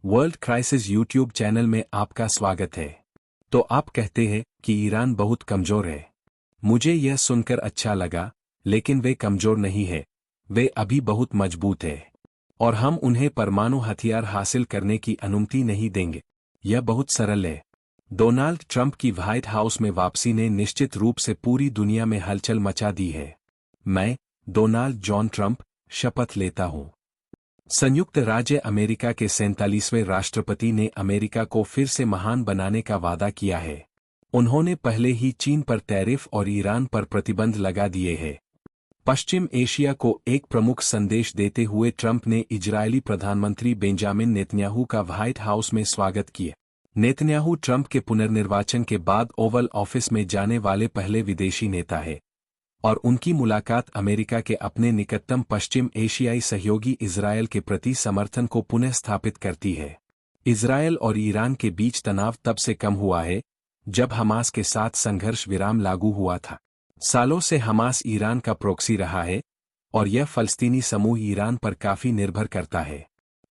World crisis YouTube channel में आपका स्वागत है। तो आप कहते हैं कि ईरान बहुत कमजोर है। मुझे यह सुनकर अच्छा लगा, लेकिन वे कमजोर नहीं है, वे अभी बहुत मजबूत है और हम उन्हें परमाणु हथियार हासिल करने की अनुमति नहीं देंगे। यह बहुत सरल है। डोनाल्ड ट्रंप की व्हाइट हाउस में वापसी ने निश्चित रूप से पूरी दुनिया में हलचल मचा दी है। मैं, डोनाल्ड जॉन ट्रंप, शपथ लेता हूं। संयुक्त राज्य अमेरिका के 47वें राष्ट्रपति ने अमेरिका को फिर से महान बनाने का वादा किया है। उन्होंने पहले ही चीन पर टैरिफ और ईरान पर प्रतिबंध लगा दिए हैं। पश्चिम एशिया को एक प्रमुख संदेश देते हुए ट्रंप ने इजरायली प्रधानमंत्री बेंजामिन नेतन्याहू का व्हाइट हाउस में स्वागत किया। नेतन्याहू ट्रंप के पुनर्निर्वाचन के बाद ओवल ऑफिस में जाने वाले पहले विदेशी नेता है और उनकी मुलाकात अमेरिका के अपने निकटतम पश्चिम एशियाई सहयोगी इजरायल के प्रति समर्थन को पुनः स्थापित करती है। इजरायल और ईरान के बीच तनाव तब से कम हुआ है जब हमास के साथ संघर्ष विराम लागू हुआ था। सालों से हमास ईरान का प्रॉक्सी रहा है और यह फलस्तीनी समूह ईरान पर काफी निर्भर करता है।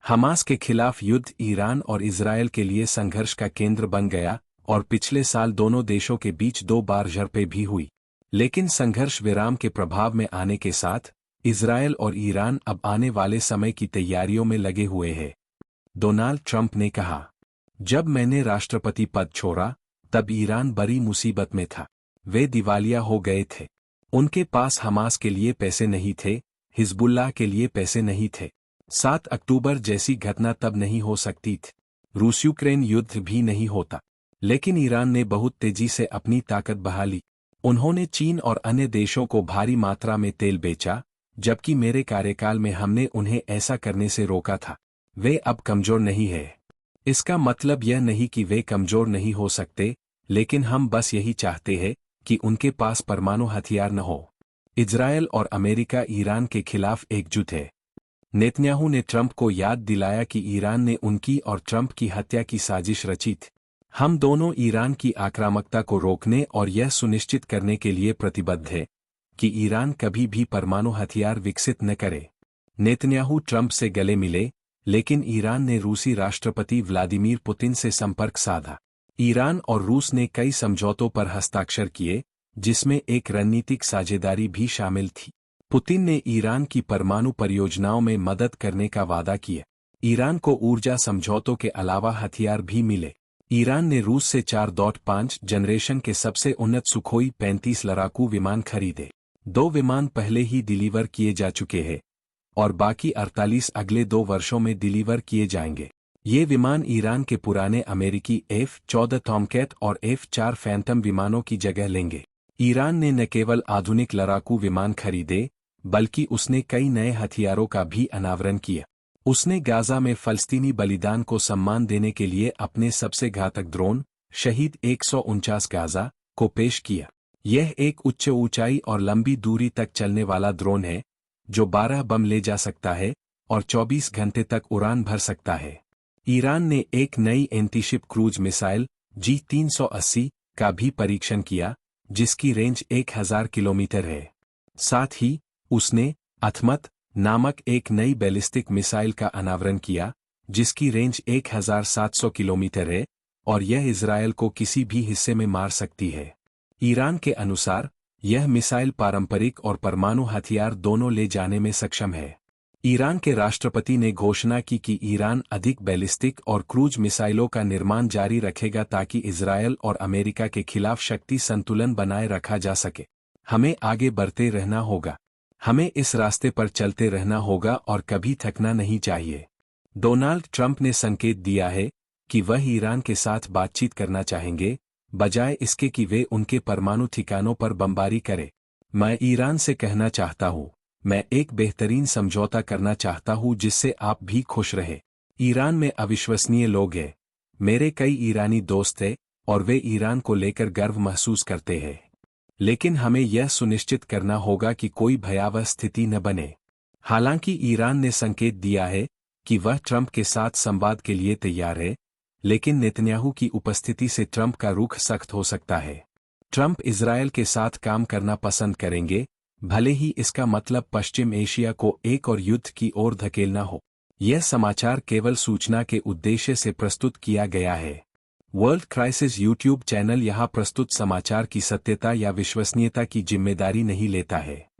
हमास के खिलाफ युद्ध ईरान और इजरायल के लिए संघर्ष का केंद्र बन गया और पिछले साल दोनों देशों के बीच 2 बार झड़पें भी हुई। लेकिन संघर्ष विराम के प्रभाव में आने के साथ इजरायल और ईरान अब आने वाले समय की तैयारियों में लगे हुए हैं। डोनाल्ड ट्रंप ने कहा, जब मैंने राष्ट्रपति पद छोड़ा तब ईरान बड़ी मुसीबत में था। वे दिवालिया हो गए थे। उनके पास हमास के लिए पैसे नहीं थे, हिजबुल्लाह के लिए पैसे नहीं थे। 7 अक्टूबर जैसी घटना तब नहीं हो सकती थी। रूस यूक्रेन युद्ध भी नहीं होता। लेकिन ईरान ने बहुत तेजी से अपनी ताकत बढ़ा ली। उन्होंने चीन और अन्य देशों को भारी मात्रा में तेल बेचा, जबकि मेरे कार्यकाल में हमने उन्हें ऐसा करने से रोका था। वे अब कमजोर नहीं है। इसका मतलब यह नहीं कि वे कमजोर नहीं हो सकते, लेकिन हम बस यही चाहते हैं कि उनके पास परमाणु हथियार न हो। इजरायल और अमेरिका ईरान के खिलाफ एकजुट है। नेतन्याहू ने ट्रंप को याद दिलाया कि ईरान ने उनकी और ट्रंप की हत्या की साजिश रची थी। हम दोनों ईरान की आक्रामकता को रोकने और यह सुनिश्चित करने के लिए प्रतिबद्ध हैं कि ईरान कभी भी परमाणु हथियार विकसित न करे। नेतन्याहू ट्रंप से गले मिले, लेकिन ईरान ने रूसी राष्ट्रपति व्लादिमीर पुतिन से संपर्क साधा। ईरान और रूस ने कई समझौतों पर हस्ताक्षर किए, जिसमें एक रणनीतिक साझेदारी भी शामिल थी। पुतिन ने ईरान की परमाणु परियोजनाओं में मदद करने का वादा किया। ईरान को ऊर्जा समझौतों के अलावा हथियार भी मिले। ईरान ने रूस से 4.5 जनरेशन के सबसे उन्नत सुखोई 35 लड़ाकू विमान खरीदे। 2 विमान पहले ही डिलीवर किए जा चुके हैं और बाकी 48 अगले 2 वर्षों में डिलीवर किए जाएंगे। ये विमान ईरान के पुराने अमेरिकी F-14 टॉमकैट और F-4 फैंटम विमानों की जगह लेंगे। ईरान ने न केवल आधुनिक लड़ाकू विमान खरीदे, बल्कि उसने कई नए हथियारों का भी अनावरण किया। उसने गाजा में फलस्तीनी बलिदान को सम्मान देने के लिए अपने सबसे घातक ड्रोन, शहीद 149 गाजा, को पेश किया। यह एक उच्च ऊंचाई और लंबी दूरी तक चलने वाला ड्रोन है, जो 12 बम ले जा सकता है और 24 घंटे तक उड़ान भर सकता है। ईरान ने एक नई एंटीशिप क्रूज मिसाइल G380 का भी परीक्षण किया, जिसकी रेंज 1000 किलोमीटर है। साथ ही उसने अथमत नामक एक नई बैलिस्टिक मिसाइल का अनावरण किया, जिसकी रेंज 1700 किलोमीटर है और यह इजरायल को किसी भी हिस्से में मार सकती है। ईरान के अनुसार यह मिसाइल पारंपरिक और परमाणु हथियार दोनों ले जाने में सक्षम है। ईरान के राष्ट्रपति ने घोषणा की कि ईरान अधिक बैलिस्टिक और क्रूज मिसाइलों का निर्माण जारी रखेगा ताकि इजरायल और अमेरिका के खिलाफ शक्ति संतुलन बनाए रखा जा सके। हमें आगे बढ़ते रहना होगा। हमें इस रास्ते पर चलते रहना होगा और कभी थकना नहीं चाहिए। डोनाल्ड ट्रंप ने संकेत दिया है कि वह ईरान के साथ बातचीत करना चाहेंगे, बजाय इसके कि वे उनके परमाणु ठिकानों पर बमबारी करें। मैं ईरान से कहना चाहता हूं, मैं एक बेहतरीन समझौता करना चाहता हूं जिससे आप भी खुश रहे। ईरान में अविश्वसनीय लोग हैं। मेरे कई ईरानी दोस्त हैं और वे ईरान को लेकर गर्व महसूस करते हैं। लेकिन हमें यह सुनिश्चित करना होगा कि कोई भयावह स्थिति न बने। हालांकि ईरान ने संकेत दिया है कि वह ट्रंप के साथ संवाद के लिए तैयार है, लेकिन नेतन्याहू की उपस्थिति से ट्रंप का रुख सख्त हो सकता है। ट्रंप इजरायल के साथ काम करना पसंद करेंगे, भले ही इसका मतलब पश्चिम एशिया को एक और युद्ध की ओर धकेलना हो। यह समाचार केवल सूचना के उद्देश्य से प्रस्तुत किया गया है। वर्ल्ड क्राइसिस यूट्यूब चैनल यहाँ प्रस्तुत समाचार की सत्यता या विश्वसनीयता की जिम्मेदारी नहीं लेता है।